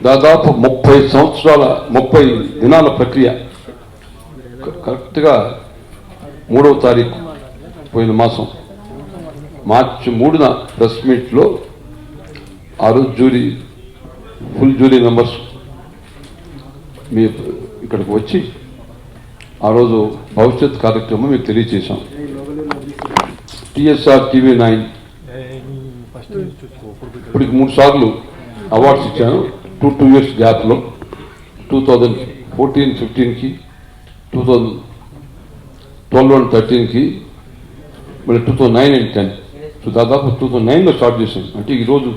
దాదాపు 30 దినాల ప్రక్రియ. కరెక్ట్గా 3వ తారీఖు పోయిన మాసం మార్చి 3న ప్రెస్ మీట్లో ఆ రోజు ఫుల్ జ్యూరీ మెంబర్స్ మీ ఇక్కడికి వచ్చి ఆ రోజు భవిష్యత్ కార్యక్రమం మీకు తెలియజేశాం. టీఎస్ఆర్ టీవీ 9 ఇప్పటికి 3 సార్లు అవార్డ్స్ ఇచ్చాను. 2 years గ్యాప్లో 2014-15కి, 2012 and 13కి, మళ్ళీ 2009 and 10. సో దాదాపు 2009లో స్టార్ట్ చేశాను. అంటే ఈరోజు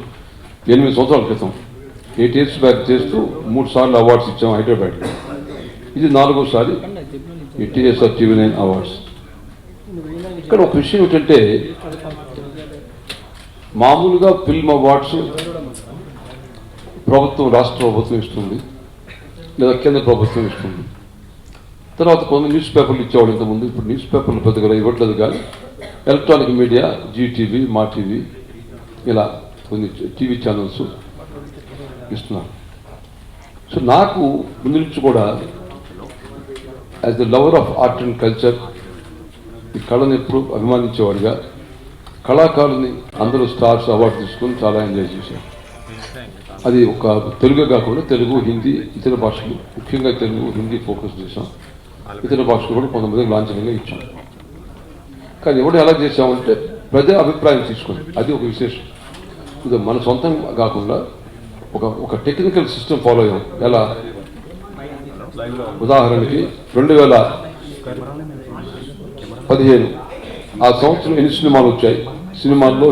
8 సంవత్సరాల క్రితం 8 years బ్యాక్ చేస్తూ 3 సార్లు అవార్డ్స్ ఇచ్చాం హైదరాబాద్లో. ఇది 4వసారి ఈ టీఎస్ఆర్ టీవీ 9 అవార్డ్స్. ఇక్కడ ఒక విషయం ఏంటంటే, మామూలుగా ఫిల్మ్ అవార్డ్స్ ప్రభుత్వం, రాష్ట్ర ప్రభుత్వం ఇస్తుంది, లేదా కేంద్ర ప్రభుత్వం ఇస్తుంది. తర్వాత కొన్ని న్యూస్ పేపర్లు ఇచ్చేవాడు ఇంతకుముందు. ఇప్పుడు న్యూస్ పేపర్లు పెద్దగా ఇవ్వట్లేదు, కానీ ఎలక్ట్రానిక్ మీడియా, జీటీవీ, మా టీవీ, ఇలా కొన్ని టీవీ ఛానల్స్ ఇస్తున్నారు. సో నాకు ముందు నుంచి కూడా as the lover of art and culture, ఈ కళను ఎప్పుడు అభిమానించేవాడిగా, కళాకారుని అందరూ స్టార్స్ అవార్డు తీసుకొని చాలా ఎంజాయ్ చేశారు. అది ఒక తెలుగే కాకుండా తెలుగు, హిందీ, ఇతర భాషలు, ముఖ్యంగా తెలుగు, హిందీ ఫోకస్ చేశాం. ఇతర భాషలు కూడా కొంతమందికి లాంఛనంగా ఇచ్చాం. కానీ ఎవరు ఎలా చేసామంటే ప్రజా అభిప్రాయం తీసుకొని, అది ఒక విశేషం. ఇది మన సొంతం కాకుండా ఒక టెక్నికల్ సిస్టమ్ ఫాలో అయ్యాం. ఎలా ఉదాహరణకి 2015 ఆ సంవత్సరం ఎన్ని సినిమాలు వచ్చాయి, సినిమాల్లో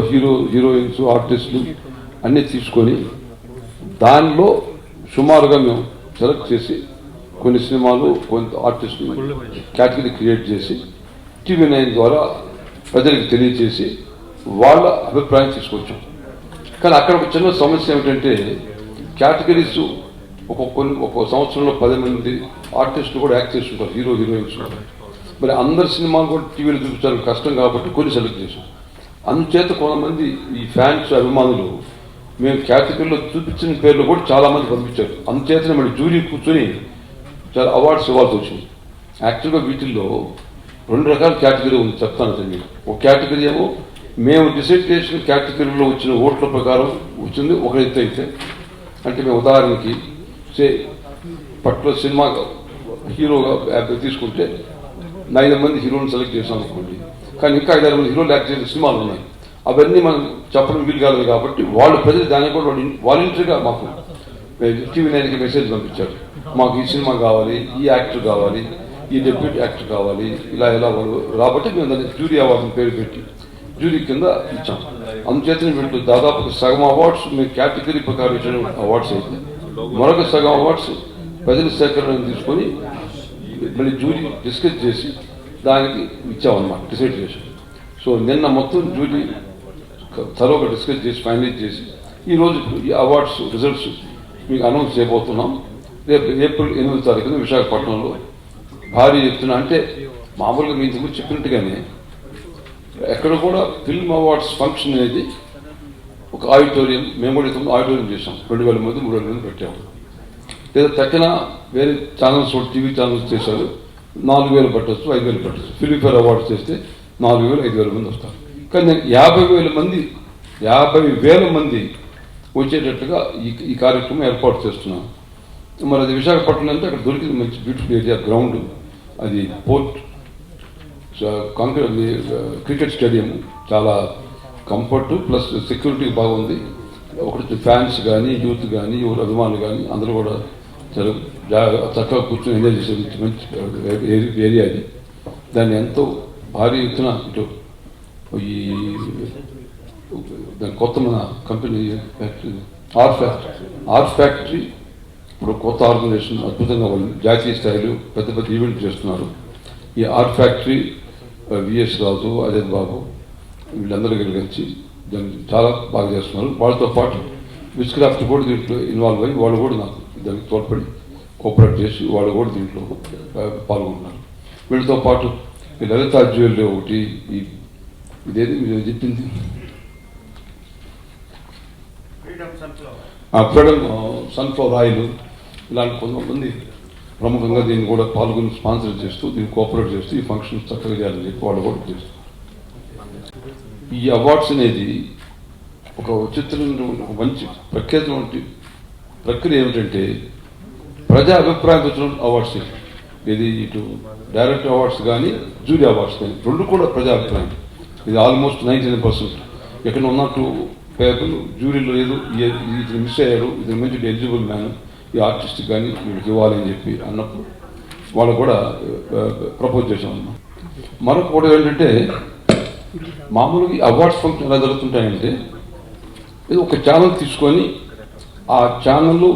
హీరోయిన్స్, ఆర్టిస్టులు అన్నీ తీసుకొని దానిలో సుమారుగా మేము సెలెక్ట్ చేసి కొన్ని సినిమాలు, కొంత ఆర్టిస్టులు కేటగిరీ క్రియేట్ చేసి టీవీ 9 ద్వారా ప్రజలకు తెలియజేసి వాళ్ళ అభిప్రాయం తీసుకొచ్చాం. కానీ అక్కడ ఒక చిన్న సమస్య ఏమిటంటే, కేటగిరీస్ ఒక సంవత్సరంలో 10 మంది ఆర్టిస్టులు కూడా యాక్ట్ చేస్తుంటారు, హీరోయిన్స్. మరి అందరి సినిమాలు కూడా టీవీలో చూపించడానికి కష్టం కాబట్టి కొన్ని సెలెక్ట్ చేశాం. అందుచేత కొంతమంది ఈ ఫ్యాన్స్, అభిమానులు మేము కేటగిరీలో చూపించిన పేర్లు కూడా చాలామంది పంపించారు. అందుచేతనే మళ్ళీ జ్యూరీ కూర్చొని చాలా అవార్డ్స్ ఇవ్వాల్సి వచ్చింది. యాక్చువల్గా వీటిల్లో 2 రకాల కేటగిరీ ఉంది, చెప్తాను సార్ మీకు. ఒక కేటగిరీ ఏమో మేము డిసైడ్ చేసిన కేటగిరీలో వచ్చిన ఓట్ల ప్రకారం వచ్చింది ఒక ఎత్తు అయితే. అంటే మేము ఉదాహరణకి పర్టికులర్ సినిమా హీరోగా తీసుకుంటే 9 మంది హీరోలను సెలెక్ట్ చేసాం అనుకోండి. కానీ ఇంకా 5-6 మంది హీరోలు యాక్ట్ చేసిన సినిమాలు ఉన్నాయి. అవన్నీ మనం చెప్పడం వీలు కాలేదు కాబట్టి వాళ్ళు ప్రజలు దానికి కూడా వాలంటరీగా మాకు టీవీ 9కి మెసేజ్ పంపించారు. మాకు ఈ సినిమా కావాలి, ఈ యాక్టర్ కావాలి, ఈ డెప్యూటీ యాక్టర్ కావాలి, ఇలా వాళ్ళు రాబట్టి మేము దాన్ని జ్యూరీ అవార్డుని పేరు పెట్టి జ్యూరీ కింద ఇచ్చాం. అందుచేతనే వీళ్ళు దాదాపు సగం అవార్డ్స్ మేము కేటగిరీ ప్రకారం ఇచ్చిన అవార్డ్స్ అయితే, మరొక సగం అవార్డ్స్ ప్రజల సేకరణ తీసుకొని మళ్ళీ జ్యూరీ డిస్కస్ చేసి దానికి ఇచ్చామన్నమాట, డిసైడ్ చేసి. సో నిన్న మొత్తం జ్యూరీ త్వరగా డిస్కస్ చేసి ఫైనలైజ్ చేసి ఈరోజు ఈ అవార్డ్స్ రిజల్ట్స్ మీకు అనౌన్స్ చేయబోతున్నాం. రేపు ఏప్రిల్ 8వ తారీఖున విశాఖపట్నంలో భారీ ఎత్తున, అంటే మామూలుగా మీ ఇంతకు చెప్పినట్టుగానే ఎక్కడ కూడా ఫిల్మ్ అవార్డ్స్ ఫంక్షన్ అనేది ఒక ఆడిటోరియం, మేము కూడా ఆడిటోరియం చేసాం. 2000 మంది 3000 మంది పెట్టాము. లేదా తక్కిన వేరే ఛానల్స్, టీవీ ఛానల్స్ చేశారు, 4000 పెట్టచ్చు, 5000 పెట్టచ్చు. ఫిల్మ్ఫేర్ అవార్డ్స్ చేస్తే 4000, 5000 మంది వస్తారు. కానీ నేను 50,000 మంది వచ్చేటట్టుగా ఈ కార్యక్రమం ఏర్పాటు చేస్తున్నాను. మరి అది విశాఖపట్నం అంటే అక్కడ దొరికింది మంచి బ్యూటిఫుల్ ఏరియా, గ్రౌండ్, అది పోర్ట్, క్రికెట్ స్టేడియం, చాలా కంఫర్ట్ ప్లస్ సెక్యూరిటీ బాగుంది. ఒకటి ఫ్యాన్స్ కానీ, యూత్ కానీ, ఎవరు అభిమానులు కానీ అందరూ కూడా చాలా చక్కగా కూర్చొని ఎంజాయ్ చేసే మంచి ఏరియా అది. దాన్ని ఎంతో భారీ ఎత్తున ఇటు దాని కొత్త మన కంపెనీ ఆర్ట్ ఫ్యాక్టరీ ఇప్పుడు కొత్త ఆర్గనైజేషన్ అద్భుతంగా వాళ్ళు జాతీయ స్థాయిలో పెద్ద పెద్ద ఈవెంట్ చేస్తున్నారు. ఈ ఆర్ట్ ఫ్యాక్టరీ విఎస్ రాజు, అజయ్ బాబు వీళ్ళందరూ కలిసి దాన్ని చాలా బాగా చేస్తున్నారు. వాళ్ళతో పాటు విస్క్రాఫ్ట్ కూడా దీంట్లో ఇన్వాల్వ్ అయ్యి వాళ్ళు కూడా నాకు దానికి తోడ్పడి కోఆపరేట్ చేసి వాళ్ళు కూడా దీంట్లో పాల్గొంటున్నారు. వీళ్ళతో పాటు ఈ లలితా జ్యువెలరీ ఒకటి, ఇదేది మీరు చెప్పింది ఫ్రీడమ్ సన్ఫ్లవర్ ఆయిల్ ఇలాంటి కొంతమంది ప్రముఖంగా దీన్ని కూడా పాల్గొని స్పాన్సర్ చేస్తూ దీన్ని కోఆపరేట్ చేస్తూ ఈ ఫంక్షన్స్ చక్కగా చేయాలని చెప్పి వాళ్ళు కూడా చేస్తారు. ఈ అవార్డ్స్ అనేది ఒక విచిత్రమైన ఒక మంచి ప్రఖ్యాతమైన ప్రక్రియ ఏమిటంటే ప్రజా అభిప్రాయం వచ్చిన అవార్డ్స్. ఇది ఇటు డైరెక్టర్ అవార్డ్స్ కానీ జూరీ అవార్డ్స్ కానీ రెండు కూడా ప్రజా అభిప్రాయం. ఇది ఆల్మోస్ట్ 99%. ఎక్కడ ఉన్నట్టు పేపర్లు జ్యూరీలో ఏదో ఇతను మిస్ అయ్యాడు, ఇతని మంచి ఎలిజిబుల్ మ్యాన్, ఈ ఆర్టిస్ట్ కానీ వీడికి ఇవ్వాలి అని చెప్పి అన్నప్పుడు వాళ్ళు కూడా ప్రపోజ్ చేసాం అన్నమాట. మరొక కూడా ఏంటంటే మామూలుగా ఈ అవార్డ్స్ ఫంక్షన్ ఎలా జరుగుతుంటాయంటే ఇది ఒక ఛానల్ తీసుకొని ఆ ఛానల్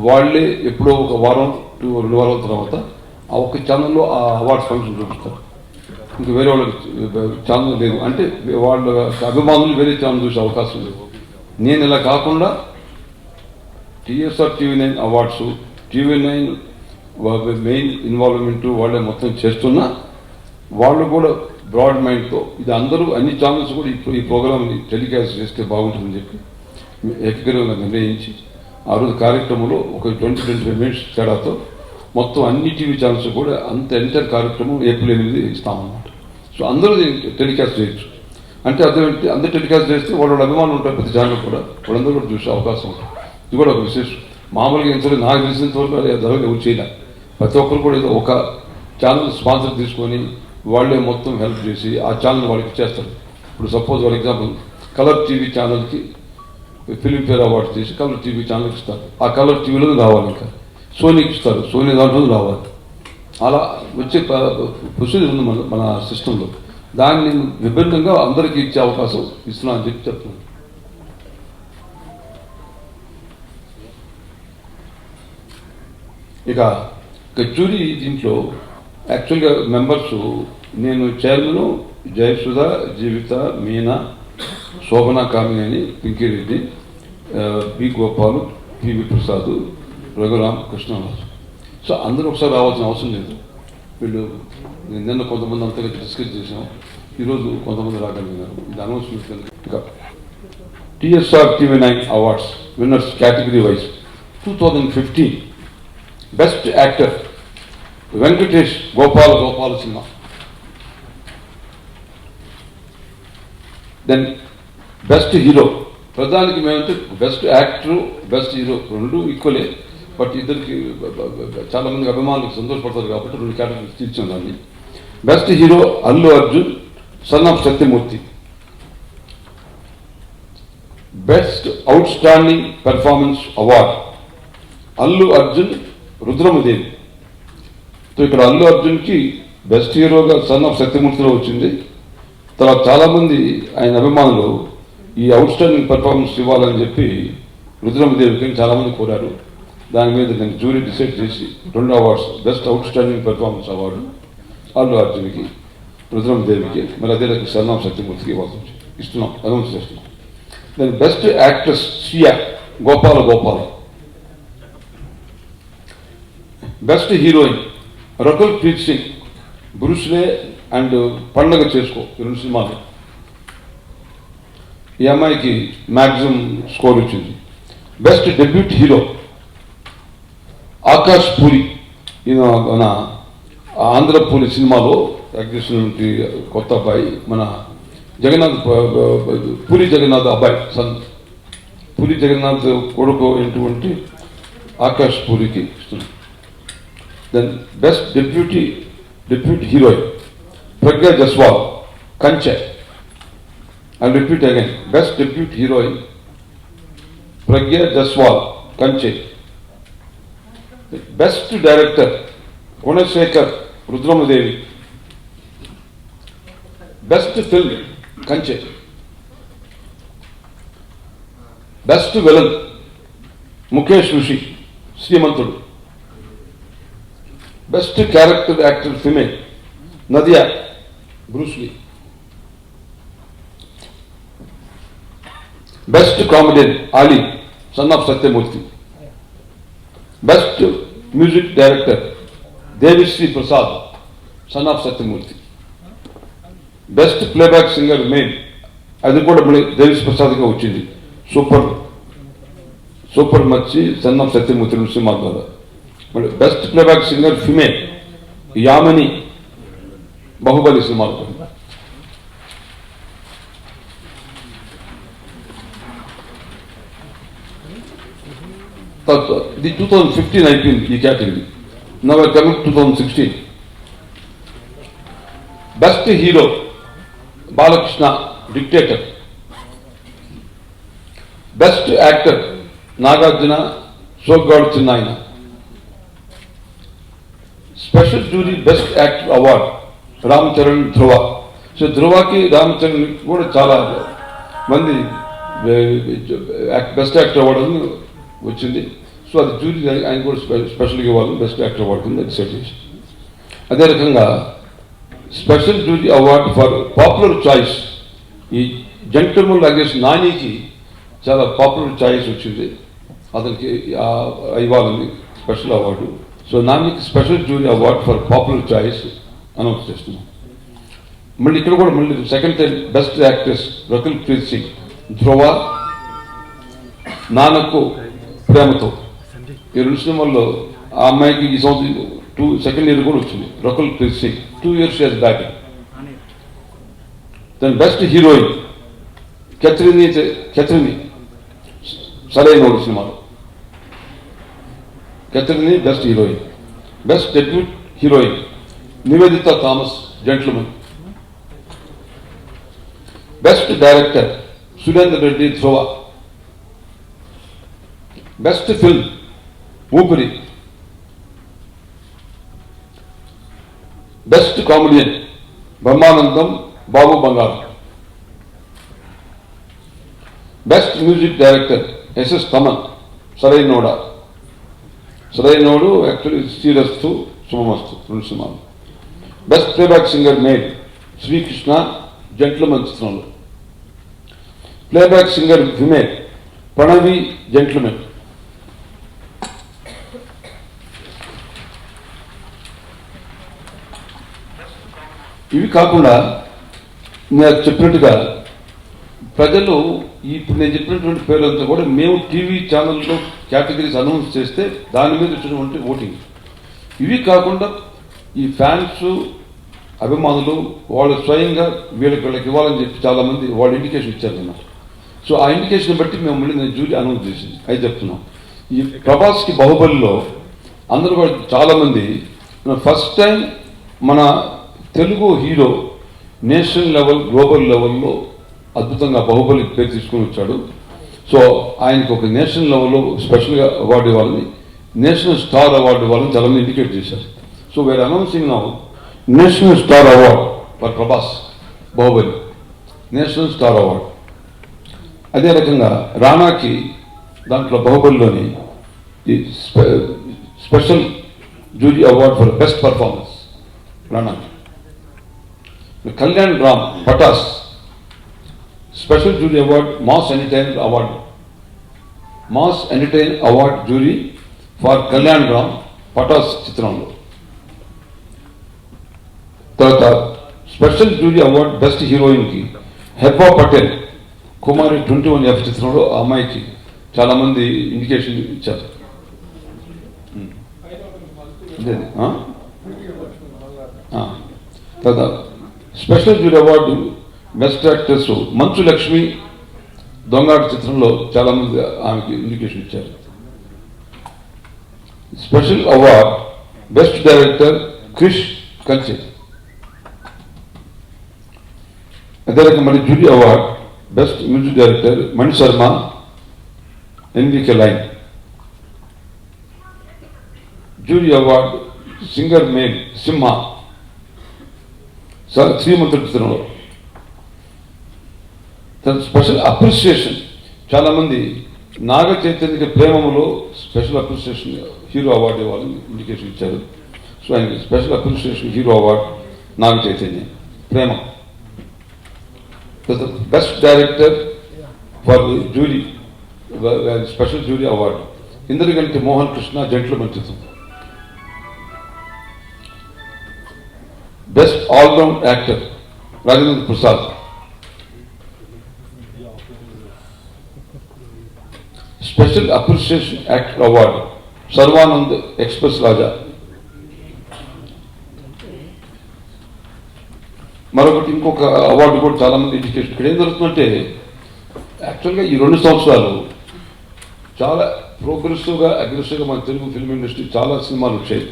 వాళ్ళే ఎప్పుడో ఒక వారం 2 వారాల తర్వాత ఆ ఒక్క ఛానల్లో ఆ అవార్డ్స్ ఫంక్షన్ చూపిస్తారు. ఇంకా వేరే వాళ్ళకి ఛానల్ లేదు అంటే వాళ్ళ అభిమానులు వేరే ఛానల్ చూసే అవకాశం లేదు. నేను ఇలా కాకుండా TSR TV9 awards, TV9 main involvement వాళ్ళే మొత్తం చేస్తున్నా వాళ్ళు కూడా బ్రాడ్ మైండ్తో ఇది అందరూ అన్ని ఛానల్స్ కూడా ఈ ప్రోగ్రామ్ని టెలికాస్ట్ చేస్తే బాగుంటుందని చెప్పి ఏకగ్రీవంగా నిర్ణయించి ఆ రోజు కార్యక్రమంలో ఒక 20-25 మినిట్స్ తేడాతో మొత్తం అన్ని టీవీ ఛానల్స్ కూడా అంత ఎంటర్ కార్యక్రమం ఏప్రిల్ 8 ఇస్తామన్నమాట. సో అందరూ దీన్ని టెలికాస్ట్ చేయొచ్చు. అంటే అదేంటి అందరూ టెలికాస్ట్ చేస్తే వాళ్ళ అభిమానులు ఉంటారు ప్రతి ఛానల్ కూడా, వాళ్ళందరూ కూడా చూసే అవకాశం ఉంటుంది. ఇది కూడా ఒక విశేషం. మామూలుగా ఏంటంటే నాకు తెలిసినంత వరకు జరగదు, ఎవరు చేయలే. ప్రతి ఒక్కరు కూడా ఏదో ఒక ఛానల్ స్పాన్సర్ తీసుకొని వాళ్ళే మొత్తం హెల్ప్ చేసి ఆ ఛానల్ వాళ్ళకి ఇచ్చేస్తారు. ఇప్పుడు suppose for example colour TV ఛానల్కి ఫిలింఫేర్ అవార్డ్స్ చేసి కలర్ టీవీ ఛానల్కి ఇస్తారు. ఆ కలర్ టీవీలో రావాలి, ఇంకా సోనీకి ఇస్తారు, సోనీ దాంట్లో రావాలి. అలా వచ్చే ప్రొసీజర్ ఉంది మన సిస్టంలో. దాన్ని విభిన్నంగా అందరికీ ఇచ్చే అవకాశం ఇస్తున్నా అని చెప్పి చెప్తున్నాను. ఇక జ్యూరీ దీంట్లో యాక్చువల్గా మెంబర్స్ నేను చైర్మన్ జయసుధ, జీవిత, Meena, Shobhana Kamineni, పింకిరెడ్డి, B గోపాలు, PV Prasad, Raghuram, Krishnaraju. So అందరూ ఒకసారి రావాల్సిన అవసరం లేదు. వీళ్ళు నిన్న కొంతమంది అంతగా డిస్కస్ చేసాం, ఈరోజు కొంతమంది రాగలిగినారు. ఇది అనౌన్స్మెంట్. ఇక TSR TV9 awards winners category wise 2015 best actor Venkatesh Gopala cinema. Then best hero ప్రధానికి మేమంటే బెస్ట్ యాక్టర్, బెస్ట్ హీరో రెండు ఈక్వలే. బట్ ఇద్దరికి చాలా మంది అభిమానులకు సంతోషపడతారు కాబట్టి 2 కేటగిరీస్ తీర్చాం దాన్ని. Best hero Allu Arjun, sun of Satyamurthy. Best out standing performance award Allu Arjun, Rudramadevi. So ఇక్కడ అల్లు అర్జున్కి బెస్ట్ హీరోగా సన్ ఆఫ్ సత్యమూర్తిలో వచ్చింది. తర్వాత చాలామంది ఆయన అభిమానులు ఈ అవుట్ స్టాండింగ్ పెర్ఫార్మెన్స్ ఇవ్వాలని చెప్పి రుద్రమదేవికి చాలామంది కోరారు. దాని మీద నేను జ్యూరీ డిసైడ్ చేసి 2 awards, best out standing performance award Allu అర్జున్కి, రుద్రమదేవికి, మరి అదే రకంగా సన్ ఆఫ్ సత్యమూర్తికి ఇస్తున్నాం, అనౌన్స్ చేస్తున్నాం. దాని best actress Siya, Gopala. Best heroine Rakul Preet Singh, Bruce Lee and Pandaga Chesko 2 సినిమాలు. ఈ అమ్మాయికి మ్యాక్సిమం స్కోర్ వచ్చింది. Best debut hero Akash Puri, ఈయన మన ఆంధ్రపూరి సినిమాలో యాక్ట్ చేసినటువంటి కొత్త అబ్బాయి, మన జగన్నాథ్ పూరి జగన్నాథ్ అబ్బాయి, పూరి జగన్నాథ్ కొడుకు ఏంటువంటి ఆకాష్ పూరికి ఇస్తుంది. Then best debut heroine Pragya Jaiswal, Kanche. I repeat again, best debut heroine Pragya Jaiswal, Kanche. Best director Gunasekhar, Rudramadevi. Best film Kanche. Best villain Mukesh Rishi, Srimanthudu. Best character actor female Nadiya, Bruce Lee. Best comedian Ali, son of Satyamurthy. Best music director Devi Sri Prasad, son of Satyamurthy. Best playback singer male, అది కూడా మళ్ళీ దేవిశ్రీ ప్రసాద్గా వచ్చింది. Super మచ్చి sun of Satyamurthy cinema ద్వారా. మరి best playback singer female Yamini Baahubali సినిమాలో. ఇది 2015 అయిపోయింది ఈ category. Now coming 2016. Best hero Balakrishna Dictator. Best actor Nagarjuna Soggadu Chinnayana. Special jury best actor award Ram Charan Dhruva. So ధ్రువకి రామ్ చరణ్ కూడా చాలా మంది బెస్ట్ యాక్టర్ అవార్డు వచ్చింది. సో అది జ్యూరీ ఆయన కూడా స్పెషల్గా ఇవ్వాలి బెస్ట్ యాక్టర్ అవార్డు కింద డిసైడ్ చేసి. అదే రకంగా special jury award for popular choice ఈ జంటర్మల్ అగేన్స్ నానికి చాలా పాపులర్ చాయిస్ వచ్చింది, అతనికి ఇవ్వాలని స్పెషల్ అవార్డు. సో నానికి special jury award for popular choice announce చేస్తున్నాం. మళ్ళీ ఇక్కడ కూడా మళ్ళీ second time best actress Rakul Preet Singh. Dhruva, Nannaku Prematho ఈ 2 సినిమాల్లో ఆ అమ్మాయికి ఈ సంవత్సరం సెకండ్ ఇయర్ కూడా వచ్చింది. Rakul Preet Singh 2 years back. దాని బెస్ట్ హీరోయిన్ కెథరిని సరైనోడు సినిమాలో. Catherine best heroine. Best debut heroine Niveda Thomas Gentleman. Best director Surender Reddy Dhruva. Best film Oopiri. Best comedian Brahmanandam Babu Bangaru. Best music director SS Thaman సరైనోడా. సరైనోడు యాక్చువల్లీ శ్రీరస్తు శుభమస్తు 2 సినిమాలు. Best playback singer male Sri Krishna Gentleman చిత్రంలో. Playback singer female Pranavi Gentleman. ఇవి కాకుండా నేను చెప్పినట్టుగా ప్రజలు ఇప్పుడు నేను చెప్పినటువంటి పేర్లంతా కూడా మేము టీవీ ఛానల్లో కేటగిరీస్ అనౌన్స్ చేస్తే దాని మీద వచ్చినటువంటి ఓటింగ్. ఇవి కాకుండా ఈ ఫ్యాన్స్ అభిమానులు వాళ్ళు స్వయంగా వీళ్ళకి ఇవ్వాలని చెప్పి చాలామంది వాళ్ళు ఇండికేషన్ ఇచ్చారన్నమాట. సో ఆ ఇండికేషన్ బట్టి మేము మళ్ళీ నేను జ్యూరీ అనౌన్స్ చేసింది అయితే చెప్తున్నాం. ఈ ప్రభాస్కి బాహుబలిలో అందరూ కూడా చాలామంది ఫస్ట్ టైం మన Telugu hero national level global లెవెల్లో అద్భుతంగా బాహుబలి పేరు తీసుకుని వచ్చాడు. సో ఆయనకు ఒక నేషనల్ లెవెల్లో స్పెషల్గా అవార్డు ఇవ్వాలని, నేషనల్ స్టార్ అవార్డు ఇవ్వాలని చాలామంది ఇండికేట్ చేశారు. So we're announcing now national star award for Prabhas Baahubali, national star award. అదే రకంగా రానాకి దాంట్లో బాహుబలిలోని ఈ special jury award for best performance రానాకి. Kalyan Ram Pataas special jury award mass entertain award. Mass entertain award jury for Kalyan Ram Pataas చిత్రంలో. తర్వాత స్పెషల్ జ్యూరీ అవార్డ్ బెస్ట్ హీరోయిన్కి హెబ్బా పటేల్ కుమారి 21F చిత్రంలో ఆ అమ్మాయికి చాలామంది ఇండికేషన్ ఇచ్చారు. తర్వాత special jury award best actress Manchu Lakshmi Dongata చిత్రంలో చాలామంది ఆమెకి ఇండికేషన్ ఇచ్చారు. Special award best director Krish Kanche. అదే రకంగా మళ్ళీ jury award best music director Mani Sharma ఎన్వికే లైన్. Jury award singer male Simha శ్రీమంతుడి చిత్రంలో. స్పెషల్ అప్రిసియేషన్ చాలామంది నాగ చైతన్యకి ప్రేమములో స్పెషల్ అప్రిసియేషన్ హీరో అవార్డు ఇవ్వాలని ఇండికేషన్ ఇచ్చారు. సో ఆయనకి special appreciation hero award Naga Chaitanya Prema. Best director for jury special jury award Indraganti Mohan Krishna Gentleman చిత్రం. Best all round actor Rajendra Prasad. Special appreciation act award Sharwanand express Raja. మరొకటి ఇంకొక అవార్డు కూడా చాలా మంది ఎడ్యుకేషన్. ఇక్కడ ఏం జరుగుతుందంటే యాక్చువల్గా ఈ 2 సంవత్సరాలు చాలా ప్రోగ్రెసివ్గా అగ్రెసివ్గా మన తెలుగు ఫిల్మ్ ఇండస్ట్రీ చాలా సినిమాలు వచ్చాయి.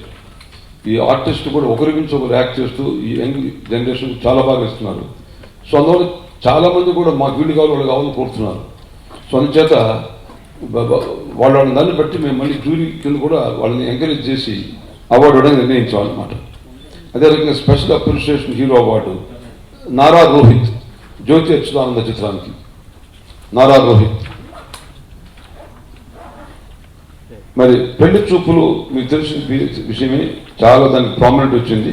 ఈ ఆర్టిస్ట్ కూడా ఒకరి గురించి ఒకరు యాక్ట్ చేస్తూ ఈ యంగ్ జనరేషన్ చాలా బాగా ఇస్తున్నారు. సో అందువల్ల చాలా మంది కూడా మాకు వీళ్ళు కావాలి వాళ్ళు కావాలని కోరుతున్నారు. సో అందుచేత వాళ్ళని దాన్ని బట్టి మేము మళ్ళీ జ్యూరీ కింద కూడా వాళ్ళని ఎంకరేజ్ చేసి అవార్డు ఇవ్వడానికి నిర్ణయించామన్నమాట. అదే రకంగా special appreciation hero award Nara Rohit, Jyothi Achyutananda చిత్రానికి నారా రోహిత్. మరి పెళ్లి చూపులు మీకు తెలిసిన విషయమే, చాలా దానికి ప్రామినెంట్ వచ్చింది.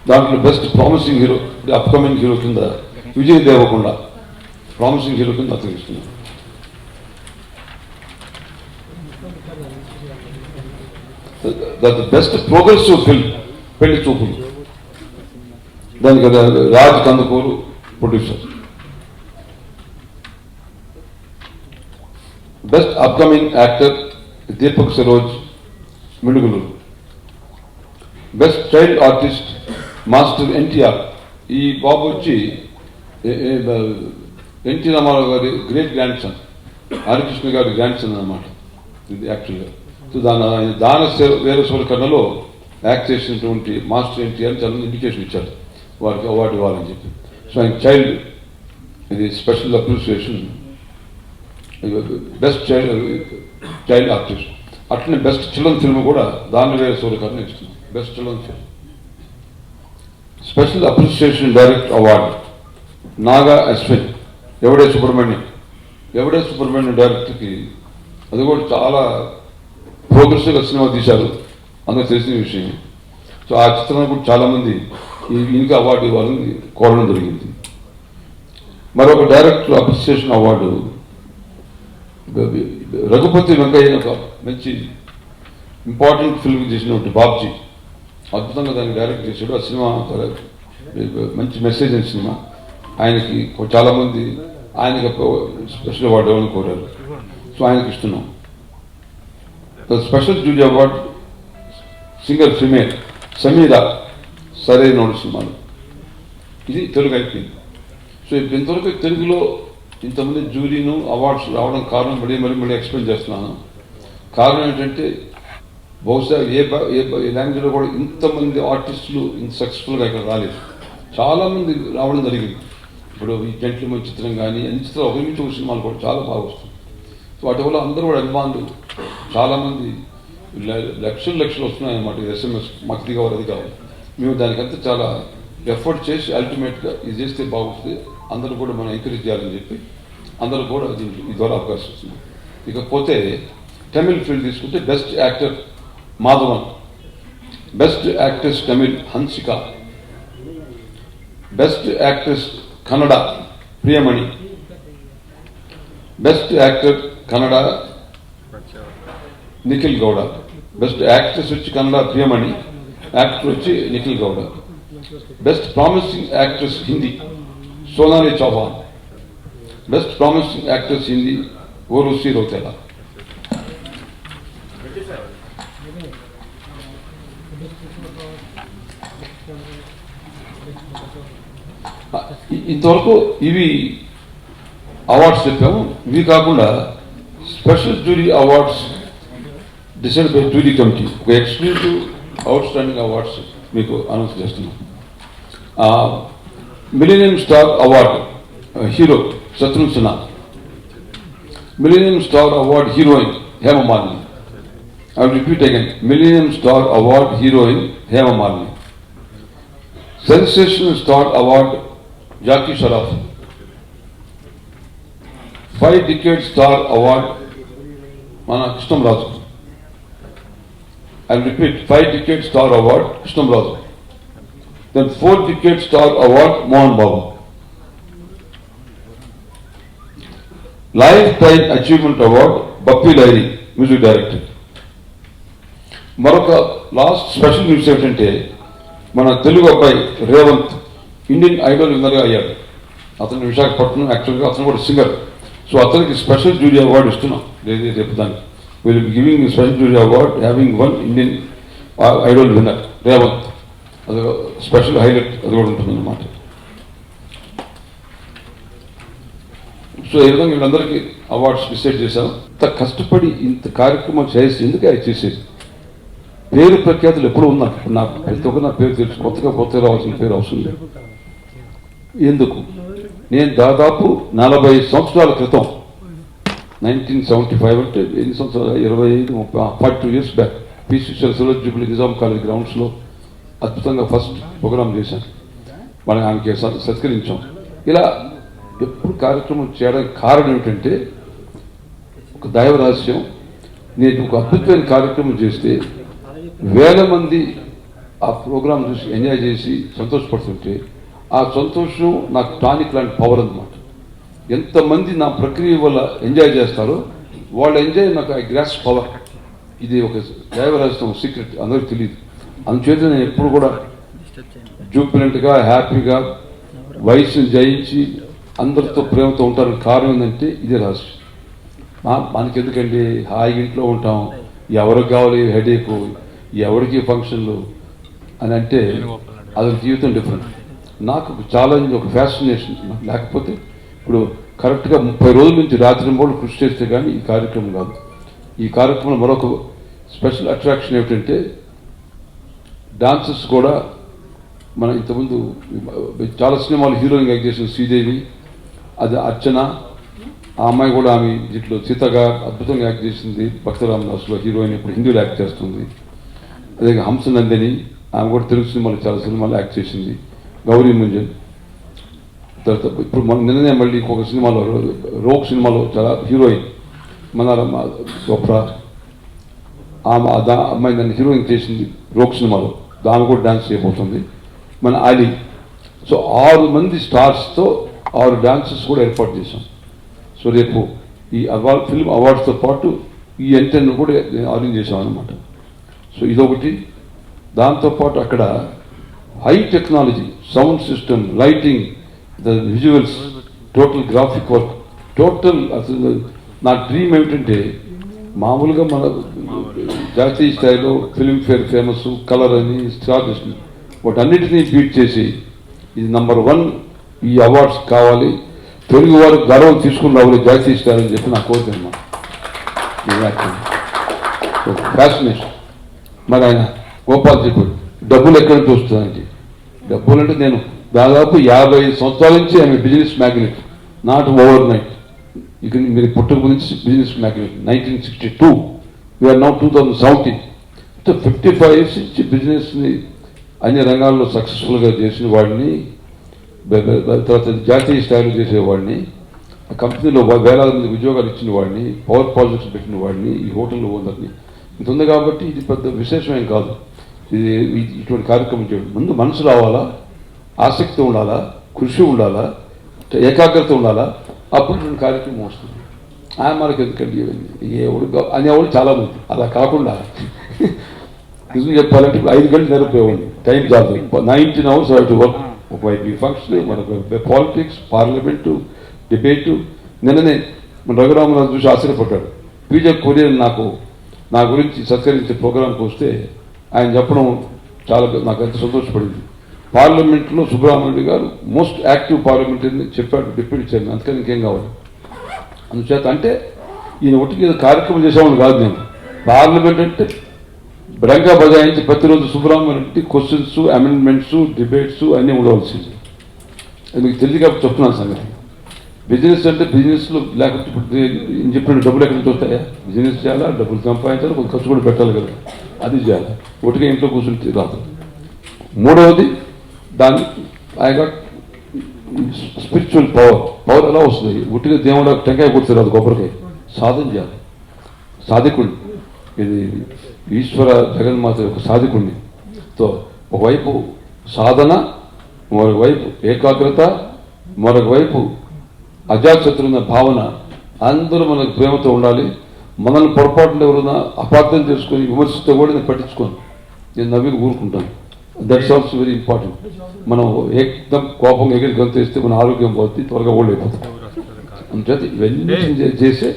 దాంట్లో best promising hero upcoming hero కింద విజయ్ దేవరకొండ ప్రామిసింగ్ హీరో కింద అతను ఇస్తున్నారు. That best progressive film Pelli Choopulu, దానికి Raj Kandukuri producer. Best upcoming actor Deepak Saroj Midugulooru. Best child artist master NTR. ఈ బాబు వచ్చి ఎన్టీ రామారావు గారి గ్రేట్ గ్రాండ్ సన్, హరికృష్ణ గారి గ్రాండ్ సన్ అన్నమాట ఇది యాక్చువల్గా. సో దాన వీరశూర కర్ణలో యాక్ట్ చేసినటువంటి మాస్టర్ ఎన్టీఆర్ చాలా ఇండికేషన్ ఇచ్చారు వారికి అవార్డు ఇవ్వాలని చెప్పి. సో ఆయన చైల్డ్ ఇది special appreciation best child artist. అట్లనే బెస్ట్ చిల్డ్రన్ ఫిల్మ్ కూడా దాని వీరశూర కర్ణ ఇస్తున్నాం, best children film. Special appreciation direct award Naga Ashwin, ఎవడే సుబ్రహ్మణ్యం డైరెక్టర్కి. అది కూడా చాలా ప్రోగ్రెసివ్గా సినిమా తీశారు, అందరూ తెలిసిన విషయం. సో ఆ చిత్రానికి కూడా చాలామంది ఇంకా అవార్డు ఇవ్వాలని కోరడం జరిగింది. మరొక director appreciation award Raghupathi Venkaiah, ఒక మంచి ఇంపార్టెంట్ ఫిల్మ్ చేసినటువంటి బాబ్జీ, అద్భుతంగా దాన్ని డైరెక్ట్ చేశాడు. ఆ సినిమా మంచి మెసేజ్ అయిన సినిమా. ఆయనకి చాలామంది ఆయనకి స్పెషల్ అవార్డు ఇవ్వాలని కోరారు. సో ఆయనకి ఇస్తున్నాం. Special jury award singer female Sameera, సరైన సినిమాలు. ఇది తెలుగు అయిపోయింది. సో ఇంతవరకు తెలుగులో ఇంతమంది జ్యూరీను అవార్డ్స్ రావడం కారణం మళ్ళీ ఎక్స్ప్లెయిన్ చేస్తున్నాను. కారణం ఏంటంటే బహుశా ఏ లాంగ్వేజ్లో కూడా ఇంతమంది ఆర్టిస్టులు ఇంత సక్సెస్ఫుల్గా ఇక్కడ రాలేదు. చాలామంది రావడం జరిగింది. ఇప్పుడు ఈ జెంట్లమెన్ చిత్రం కానీ అన్ని చిత్రాలు ఒక నుంచి ఒక సినిమాలు కూడా చాలా బాగా వస్తుంది. సో వాటి వల్ల అందరూ కూడా అభిమానులు చాలామంది లక్షలు వస్తున్నాయి అన్నమాట. SMS మాకు ఇది కావాలి అది కావాలి. మేము దానికంతా చాలా ఎఫర్ట్ చేసి అల్టిమేట్గా ఇది చేస్తే బాగుంటుంది, అందరూ కూడా మనం ఎంకరేజ్ చేయాలని చెప్పి అందరూ కూడా ఈ ద్వారా అవకాశం వస్తుంది. ఇకపోతే తమిళ్ ఫీల్డ్ తీసుకుంటే best actor Madhavan, best actress Tamil Hansika, best actress Kannada Priyamani, best actor Kannada Nikhil Gowda, best actress వచ్చి కన్నడ ప్రియమణి, యాక్టర్ వచ్చి Nikhil Gowda. Best promising actress Hindi Sonali Chauhan, best promising actress Hindi Urvashi Rautela. ఇంతవరకు ఇవి అవార్డ్స్ చెప్పాము. ఇవి కాకుండా special jury awards decide by jury committee ఒక ఎక్స్క్లూజివ్ అవుట్ స్టాండింగ్ అవార్డ్స్ మీకు అనౌన్స్ చేస్తున్నాం. Millennium star award hero Shatrughna Sinha, millennium star award heroine Hema Malini. I will repeat again, Millennium Star Award heroine Hema Malini, Sensational Star Award Jackie Sharaf, 5 Decade Star Award Mana Krishnam Raju. I will repeat, 5 Decade Star Award Krishnam Raju. Then 4 Decade Star Award Mohan Babu. Lifetime Achievement Award Bappi Lahiri, Music Director. మరొక last special news ఏంటంటే మన తెలుగు అబ్బాయి Revanth Indian Idol విన్నర్గా అయ్యాడు. అతను విశాఖపట్నం, యాక్చువల్గా అతను కూడా singer. So అతనికి స్పెషల్ జ్యూరీ అవార్డు ఇస్తున్నాం రేపు దానికి will be giving special jury award having one Indian Idol winner Revanth. అది స్పెషల్ హైలైట్ అది కూడా ఉంటుందన్నమాట. సో ఈ విధంగా వీళ్ళందరికీ అవార్డ్స్ డిసైడ్ చేశాం. ఇంత కష్టపడి ఇంత కార్యక్రమం చేసి ఎందుకు అది చేసేది పేరు ప్రఖ్యాతులు ఎప్పుడు ఉన్నారు. నాకు ప్రతి ఒక్కరు నా పేరు తెలుసు, కొత్తగా రావాల్సిన పేరు అవసరం లేదు. ఎందుకు నేను దాదాపు 40 సంవత్సరాల క్రితం 1975 అంటే ఎన్ని సంవత్సరాలు 42 years back PCC silver jubilee Nizam college గ్రౌండ్స్లో అద్భుతంగా ఫస్ట్ ప్రోగ్రామ్ చేశాను. మనం ఆమెకి సత్కరించాం. ఇలా ఎప్పుడు కార్యక్రమం చేయడానికి కారణం ఏమిటంటే ఒక దైవ రహస్యం. నేను ఒక అద్భుతమైన కార్యక్రమం చేస్తే వేల మంది ఆ ప్రోగ్రాం చూసి ఎంజాయ్ చేసి సంతోషపడుతుంటే ఆ సంతోషం నాకు టానిక్ లాంటి పవర్ అన్నమాట. ఎంతమంది నా ప్రక్రియ వల్ల ఎంజాయ్ చేస్తారో వాళ్ళ ఎంజాయ్ నాకు ఐ గ్రాస్ పవర్. ఇది ఒక దైవ రహస్యం, సీక్రెట్, అందరికీ తెలియదు. అందుచేత నేను ఎప్పుడు కూడా జూపిలెంట్గా హ్యాపీగా వయసుని జయించి అందరితో ప్రేమతో ఉంటారని కారణం ఏంటంటే ఇదే రహస్యం. మనకి ఎందుకండి హాయిగా ఇంట్లో ఉంటాం, ఎవరికి కావాలి హెడేక్, ఎవరికి ఫంక్షన్లు అని అంటే అది జీవితం డిఫరెంట్. నాకు ఒక ఛాలెంజ్, ఒక ఫ్యాసినేషన్. లేకపోతే ఇప్పుడు కరెక్ట్గా 30 రోజుల నుంచి రాత్రి మూడు కృషి చేస్తే కానీ ఈ కార్యక్రమం కాదు. ఈ కార్యక్రమంలో మరొక స్పెషల్ అట్రాక్షన్ ఏమిటంటే డాన్సెస్ కూడా మన ఇంతకుముందు చాలా సినిమాలు హీరోయిన్ యాక్ట్ చేసిన శ్రీదేవి, అది అర్చన, ఆ అమ్మాయి కూడా ఆమె దీంట్లో సీతగా అద్భుతంగా యాక్ట్ చేసింది. భక్తరామదాసులో హీరోయిన్ ఇప్పుడు హిందీలో యాక్ట్ చేస్తుంది. అదే హంసనందిని, ఆమె కూడా తెలుగు సినిమాలో చాలా సినిమాలు యాక్ట్ చేసింది. గౌరీ ముంజన్, తర్వాత ఇప్పుడు నిన్ననే మళ్ళీ ఇంకొక సినిమాలో రోక్ సినిమాలో చాలా హీరోయిన్ మనోరమ చోప్రా, ఆమె అమ్మాయి నన్ను హీరోయిన్ చేసింది రోక్ సినిమాలో, దాని కూడా డాన్స్ చేయబోతుంది. మన ఆలీ. సో 6 మంది స్టార్స్తో 6 డాన్సెస్ కూడా ఏర్పాటు చేశాం. సో రేపు ఈ ఫిల్మ్ అవార్డ్స్తో పాటు ఈ ఎంటర్ను కూడా అరేంజ్ చేశాం అన్నమాట. సో ఇదొకటి. దాంతోపాటు అక్కడ high technology, sound system, lighting, the visuals, total graphic work, total అసలు నా డ్రీమ్ ఏమిటంటే మామూలుగా మన జాతీయ స్థాయిలో ఫిల్మ్ఫేర్ ఫేమస్, కలర్ అని, స్టార్ వాటన్నిటినీ బీట్ చేసి ఇది #1 ఈ అవార్డ్స్ కావాలి, తెలుగు వారు గర్వం తీసుకుని రావాలి జాతీయ స్థాయి అని చెప్పి నా కోరిక అన్నమాట. ఫ్యాసినేషన్. మరి ఆయన గోపాల్ చెప్పాడు డబ్బులు ఎక్కడి నుంచి వస్తుందండి. డబ్బులు అంటే నేను దాదాపు 55 సంవత్సరాల నుంచి ఆమె business magnate, not overnight. ఇక మీరు పుట్టక గురించి business magnate 1962, we are now 2017. 55 years నుంచి బిజినెస్ని అన్ని రంగాల్లో సక్సెస్ఫుల్గా చేసిన వాడిని, తర్వాత జాతీయ స్థాయిలో చేసేవాడిని, ఆ కంపెనీలో వేలాది మంది ఉద్యోగాలు ఇచ్చిన వాడిని, పవర్ ప్రాజెక్ట్స్ పెట్టిన వాడిని, ఈ హోటల్లో ఓనర్ని. ఇంత ఉంది కాబట్టి ఇది పెద్ద విశేషమేం కాదు. ఇది ఇటువంటి కార్యక్రమం చేయడం ముందు మనసు రావాలా, ఆసక్తి ఉండాలా, కృషి ఉండాలా, ఏకాగ్రత ఉండాలా, అప్పుడు ఇటువంటి కార్యక్రమం వస్తుంది. మనకి ఎందుకండి ఎవడు అనేవాళ్ళు చాలామంది. అలా కాకుండా నిజం చెప్పాలంటే ఇప్పుడు 5 గంటలు నిరపోయేవాడిని, టైం చాలు. 19 hours వర్క్. ఒకవైపు ఈ ఫంక్షన్, మనకు పాలిటిక్స్, పార్లమెంటు, డిబేటు. నిన్ననే మన రఘురామరాజు చూసి ఆశ్చర్యపడ్డాడు. పీజే కొరియన్ నా గురించి సత్కరించే ప్రోగ్రాంకి వస్తే ఆయన చెప్పడం చాలా నాకు ఎంత సంతోషపడింది. పార్లమెంట్లో సుబ్రహ్మణ్యుడు గారు మోస్ట్ యాక్టివ్ పార్లమెంటరీ చెప్పాడు డిప్యూటీ చైర్మన్. అందుకని ఇంకేం కావాలి. అందుచేత అంటే ఈయన ఒట్టికి ఏదో కార్యక్రమం చేసేవాడిని కాదు నేను. పార్లమెంట్ అంటే బడంగా బజాయించి ప్రతిరోజు సుబ్రహ్మణ్యుడి క్వశ్చన్స్, అమెండ్మెంట్స్, డిబేట్స్ అన్నీ ఉండవలసింది. మీకు తెలియదు కాబట్టి చెప్తున్నాను సంగతి. బిజినెస్ అంటే బిజినెస్లో లేకపోతే ఇప్పుడు చెప్పిన డబ్బులు ఎక్కడి నుంచి వస్తాయా? బిజినెస్ చేయాలా, డబ్బులు సంపాదించాలి, కొంత ఖర్చు కూడా పెట్టాలి కదా, అది చేయాలి. ఒట్టిగా ఇంట్లో కూర్చుంటే రాదు. మూడవది దాన్ని ఆయన స్పిరిచువల్ పవర్ ఎలా వస్తుంది? ఒట్టిగా దేవుడు టెంకాయ కొడితే రాదు, కొబ్బరికాయ. సాధన చేయాలి. సాధికుడిని, ఇది ఈశ్వర జగన్మాత యొక్క సాధికుడిని. తో ఒకవైపు సాధన, మరొక వైపు ఏకాగ్రత, మరొక వైపు అజాతశత్రున్న భావన. అందరూ మనకు ప్రేమతో ఉండాలి. మనల్ని పొరపాటున ఎవరైనా అపార్థం చేసుకొని విమర్శిస్తే కూడా నేను పట్టించుకోను, నేను నవ్వి ఊరుకుంటాను. That's also very important. మనం ఏకదం కోపం ఎగిరి గంతేస్తే మన ఆరోగ్యం పోతుంది, త్వరగా ఓల్డ్ అయిపోతుంది. అందుచేత ఇవన్నీ చేసే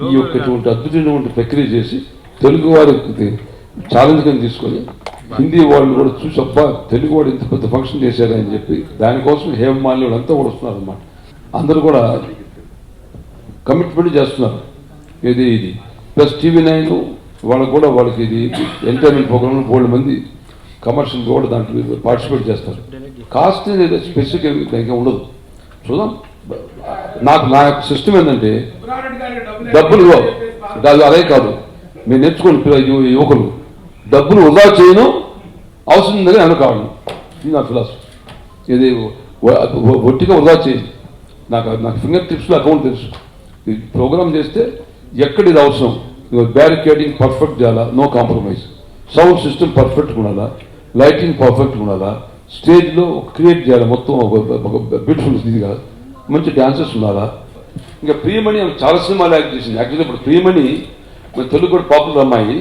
ఈ యొక్క అద్భుతమైనటువంటి ప్రక్రియ చేసి తెలుగు వారికి ఛాలెంజ్ కింద తీసుకొని హిందీ వాళ్ళు కూడా చూసి అబ్బా తెలుగు వాడు ఇంత పెద్ద ఫంక్షన్ చేశారని చెప్పి దానికోసం హేమమాలి అంతా కూడా వస్తున్నారు అన్నమాట. అందరూ కూడా కమిట్మెంట్ చేస్తున్నారు. ఇది ప్లస్ TV9 వాళ్ళకు కూడా వాళ్ళకి ఇది ఎంటర్టైన్మెంట్ ప్రోగ్రాంలో 4 మంది కమర్షియల్ కూడా దాంట్లో పార్టిసిపేట్ చేస్తారు. కాస్ట్ స్పెసిఫిక్ ఉండదు. చూద్దాం. నా యొక్క సిస్టమ్ ఏంటంటే డబ్బులు అదే కాదు, మీరు నేర్చుకోండి యువకులు, డబ్బులు వృధా చేయను, అవసరం ఉందని అనుకోవాలి. ఇది నా ఫిలాసఫీ. ఇది ఒట్టిగా వృధా చేయను. నాకు ఫింగర్ టిప్స్లో అకౌంట్ తెలుసు. ఈ ప్రోగ్రామ్ చేస్తే ఎక్కడ ఇది అవసరం, బ్యారికేడింగ్ పర్ఫెక్ట్ చేయాలా, నో కాంప్రమైజ్, సౌండ్ సిస్టమ్ పర్ఫెక్ట్గా ఉండాలా, లైటింగ్ పర్ఫెక్ట్గా ఉండాలా, స్టేజ్లో క్రియేట్ చేయాలి మొత్తం ఒక బ్యూటిఫుల్ ఇదిగా, మంచి డాన్సెస్ ఉండాలా. ఇంకా ప్రియమణి చాలా సినిమాలు యాక్ట్ చేసింది. యాక్చువల్లీ ఇప్పుడు ప్రియమణి మన తెలుగు కూడా పాపులర్ అమ్మాయి.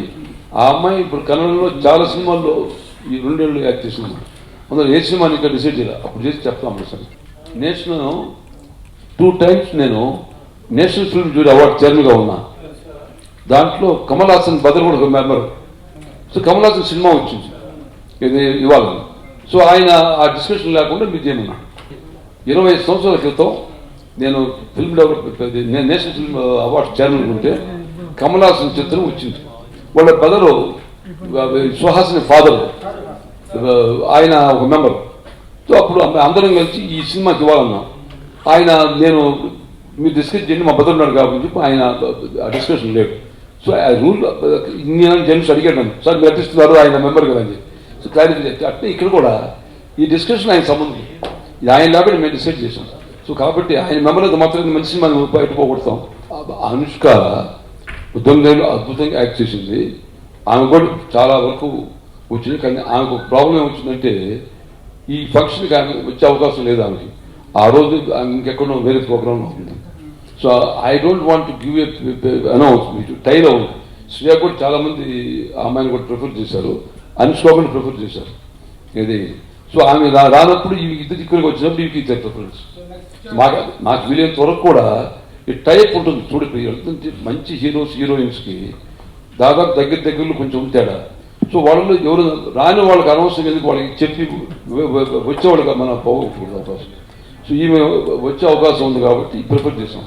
ఆ అమ్మాయి ఇప్పుడు కన్నడలో చాలా సినిమాల్లో ఈ 2 ఏళ్ళు యాక్ట్ చేసింది. అందులో ఏ సినిమాని ఇంకా డిసైడ్ చేయాలి, అప్పుడు చేసి చెప్తాం సార్. నేషనల్ 2 times నేను నేషనల్ ఫిల్మ్ జ్యూరీ అవార్డు చైర్మన్గా ఉన్నా. దాంట్లో కమల్ హాసన్ బదులు కూడా ఒక member. So Kamal Haasan cinema వచ్చింది ఇది ఇవాళ. సో ఆయన ఆ డిస్కషన్ లేకుండా మీకు ఏమన్నా 20 సంవత్సరాల క్రితం నేను ఫిల్మ్ నేను నేషనల్ ఫిల్మ్ అవార్డు చైర్మన్ ఉంటే కమల్ హాసన్ చిత్రం వచ్చింది. వాళ్ళ బదులు సుహాసిని ఫాదర్ ఆయన ఒక మెంబర్. సో అప్పుడు అందరం కలిసి ఈ సినిమాకి ఇవ్వాలన్నాం. ఆయన నేను మీరు డిస్కస్ చేయండి, మా బదులు ఉన్నాడు కాబట్టి ఆయన డిస్కషన్ లేడు. సో ఆ రూల్ నేను జెంట్స్ అడిగాడు నన్ను, సార్ మీరు అట్టిస్తున్నారు ఆయన మెంబర్ కదా అని చెప్పి. సో క్లారిఫై అట్టే ఇక్కడ కూడా ఈ డిస్కషన్ ఆయన సంబంధం ఇది ఆయన లేకపోతే మేము డిసైడ్ చేసాం. సో కాబట్టి ఆయన మెంబర్ అయితే మాత్రం మంచి సినిమాని బయట పోగొడతాం. అనుష్క ఉద్యమంలో అద్భుతంగా యాక్ట్ చేసింది. ఆమె కూడా చాలా వరకు వచ్చింది. కానీ ఆమెకు ఒక ప్రాబ్లం ఏమొచ్చిందంటే ఈ ఫంక్షన్కి ఆమె వచ్చే అవకాశం లేదు ఆమెకి. ఆ రోజు ఇంకెక్కడో వేరే ప్రోగ్రాంలో ఉంది. So I don't want give a announce tile అవును. శ్రేయ కూడా చాలామంది ఆ అమ్మాయిని కూడా ప్రిఫర్ చేశారు, అనుష్క కూడా ప్రిఫర్ చేశారు. ఇది సో ఆమె రానప్పుడు ఇద్దరు ఇక్కడికి వచ్చినప్పుడు ఇవి ఇద్దరు ప్రిఫరెన్స్. నాకు వీలైనంత వరకు కూడా ఈ టైప్ ఉంటుంది. చూడండి మంచి హీరోయిన్స్కి దాదాపు దగ్గరలో కొంచెం తేడా. సో వాళ్ళలో ఎవరు రాని వాళ్ళకి అనవసరం ఎందుకు వాళ్ళకి చెప్పి వచ్చేవాళ్ళకి మనం పోగొట్టుకునే అవకాశం. సో ఈమె వచ్చే అవకాశం ఉంది కాబట్టి ప్రిఫర్ చేసాం.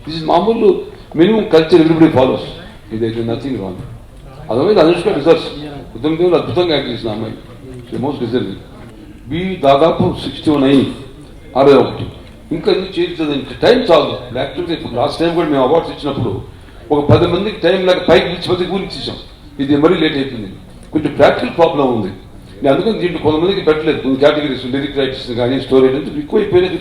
దిస్ ఇస్ మామూలు మినిమం కల్చర్ ఎవ్రీబడి ఫాలోస్. ఇదైతే నథింగ్ రాంగ్. అదమైతే అనుష్క రిజర్వ్స్ ఉద్యమంలో అద్భుతంగా యాక్ట్ చేసిన అమ్మాయి మోస్ట్ రిజర్వ్. దాదాపు 61 అయింది 61. ఇంకా ఎందుకు చేయించదు టైం చాలు. యాక్చువల్గా ఇప్పుడు లాస్ట్ టైం కూడా మేము అవార్డ్స్ ఇచ్చినప్పుడు ఒక 10 మందికి టైం లేక పైకి పిలిచి 10 గురించి ఇచ్చాం. ఇది మరీ లేట్ అయిపోయింది. కొంచెం ప్రాక్టికల్ ప్రాబ్లం ఉంది. నేను అందుకని దీంట్లో కొంతమందికి పెట్టలేదు. కొన్ని కేటగిరీస్ లిరిక్ రైటర్స్ కానీ స్టోరీ రైటర్స్ ఎక్కువ అయిపోయినది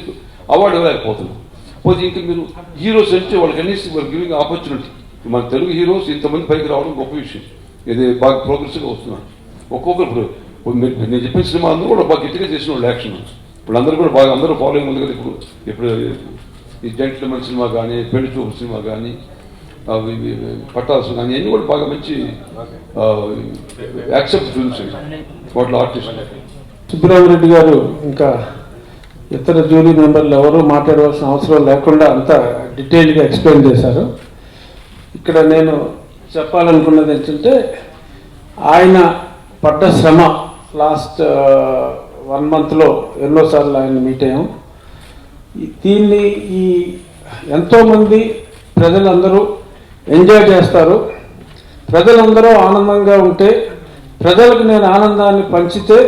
అవార్డు ఇవ్వలేకపోతున్నాం. పోతే ఇంకా మీరు హీరోస్ అంటే వాళ్ళకి కనీసం వాళ్ళు గివింగ్ ఆపర్చునిటీ. మన తెలుగు హీరోస్ ఇంతమంది పైకి రావడం గొప్ప విషయం. ఇది బాగా ప్రోగ్రెస్గా వస్తున్నారు. ఒక్కొక్కరు ఇప్పుడు నేను చెప్పిన సినిమా అందరూ కూడా బాగా గట్టిగా చేసిన వాళ్ళు యాక్షన్. ఇప్పుడు అందరూ కూడా బాగా అందరూ ఫాలోయింగ్ ఉంది కదా. ఇప్పుడు ఈ జెంట్మెన్ సినిమా కానీ, పెళ్లి చూపు సినిమా కానీ, పటాసు కానీ అన్నీ కూడా బాగా మంచి యాక్సెప్ట్ ఫిల్మ్స్ వాటిలో ఆర్టిస్ట్. సుబ్రహ్మరెడ్డి గారు ఇంకా ఇతర జ్యూరీ మెంబర్లు ఎవరూ మాట్లాడవలసిన అవసరం లేకుండా అంతా డీటెయిల్గా ఎక్స్ప్లెయిన్ చేశారు. ఇక్కడ నేను చెప్పాలనుకున్నది ఏంటంటే ఆయన పడ్డ శ్రమ లాస్ట్ 1 monthలో ఎన్నోసార్లు ఆయన మీట్ అయ్యాం. దీన్ని ఎంతోమంది ప్రజలందరూ ఎంజాయ్ చేస్తారు. ప్రజలందరూ ఆనందంగా ఉంటే, ప్రజలకు నేను ఆనందాన్ని పంచితే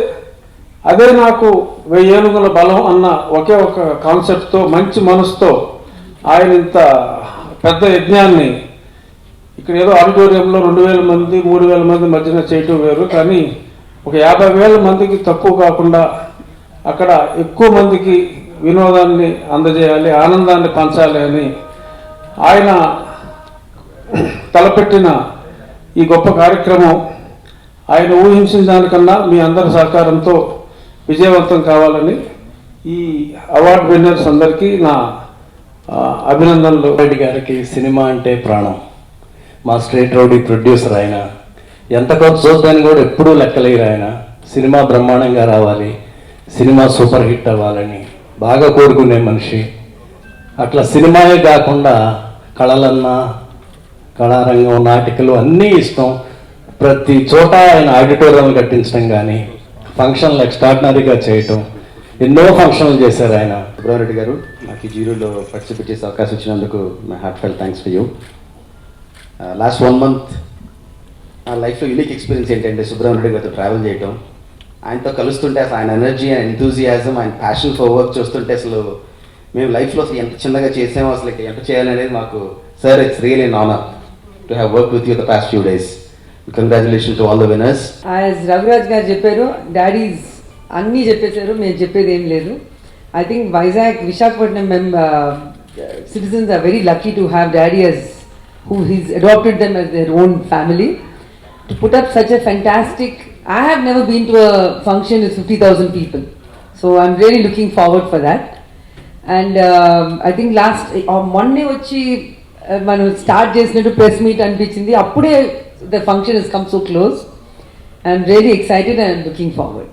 అదే నాకు 1000 ఏనుగుల బలం అన్న ఒకే ఒక కాన్సెప్ట్తో మంచి మనసుతో ఆయన ఇంత పెద్ద యజ్ఞాన్ని ఇక్కడ ఏదో ఆడిటోరియంలో 2000 మంది 3000 మంది మధ్యన చేయటం వేరు, కానీ ఒక 50,000 మందికి తక్కువ కాకుండా అక్కడ ఎక్కువ మందికి వినోదాన్ని అందజేయాలి, ఆనందాన్ని పంచాలి అని ఆయన తలపెట్టిన ఈ గొప్ప కార్యక్రమం ఆయన ఊహించిన దానికన్నా మీ అందరి సహకారంతో విజయవంతం కావాలని ఈ అవార్డు విన్నర్స్ అందరికీ నా అభినందనలు. రెడ్డి గారికి సినిమా అంటే ప్రాణం. మా స్ట్రేట్ రౌడీ ప్రొడ్యూసర్ ఆయన. ఎంత ఖర్చు అవుతుందని కూడా ఎప్పుడూ లెక్కలేరు ఆయన. సినిమా బ్రహ్మాండంగా రావాలి, సినిమా సూపర్ హిట్ అవ్వాలని బాగా కోరుకునే మనిషి. అట్లా సినిమాయే కాకుండా కళలన్నా కళారంగం నాటికలు అన్నీ ఇష్టం. ప్రతి చోట ఆయన ఆడిటోరియం కట్టించడం కానీ ఫంక్షన్లు ఎక్స్ట్రాడినరీగా చేయటం, ఎన్నో ఫంక్షన్లు చేశారు ఆయన. సుబ్రహ్మణ్య గారు, నాకు ఈ జీరోలో పార్టిసిపేట్ చేసే అవకాశం ఇచ్చినందుకు my heartfelt thanks for you. Last 1 month నా లైఫ్లో యూనిక్ ఎక్స్పీరియన్స్ ఏంటంటే సుబ్రహ్మణ్య గారితో ట్రావెల్ చేయటం. ఆయనతో కలుస్తుంటే అసలు ఆయన ఎనర్జీ, ఆయన ఎంతూజియాజం, ఆయన ప్యాషన్ ఫర్ వర్క్ చూస్తుంటే అసలు మేము లైఫ్లో అసలు ఎంత చిన్నగా చేసామో, అసలు ఎంత చేయాలనేది మాకు, sir it's real an honour to have work with you the past few days. Congratulation to all the winners. As Raviraj garu చెప్పారు, డాడీస్ అన్నీ చెప్పేశారు, మేము చెప్పేది ఏం లేదు. I think Vizag, Visakhapatnam citizens are very lucky to have daddy as who he's adopted them as their own family. To put up such a fantastic, I have never been to a function with 50,000 people, so I'm really looking forward for that. And I think last Monday వచ్చి మనం start చేసినట్టు press meet అనిపించింది, అప్పుడే the function has come so close. I'm really excited and looking forward.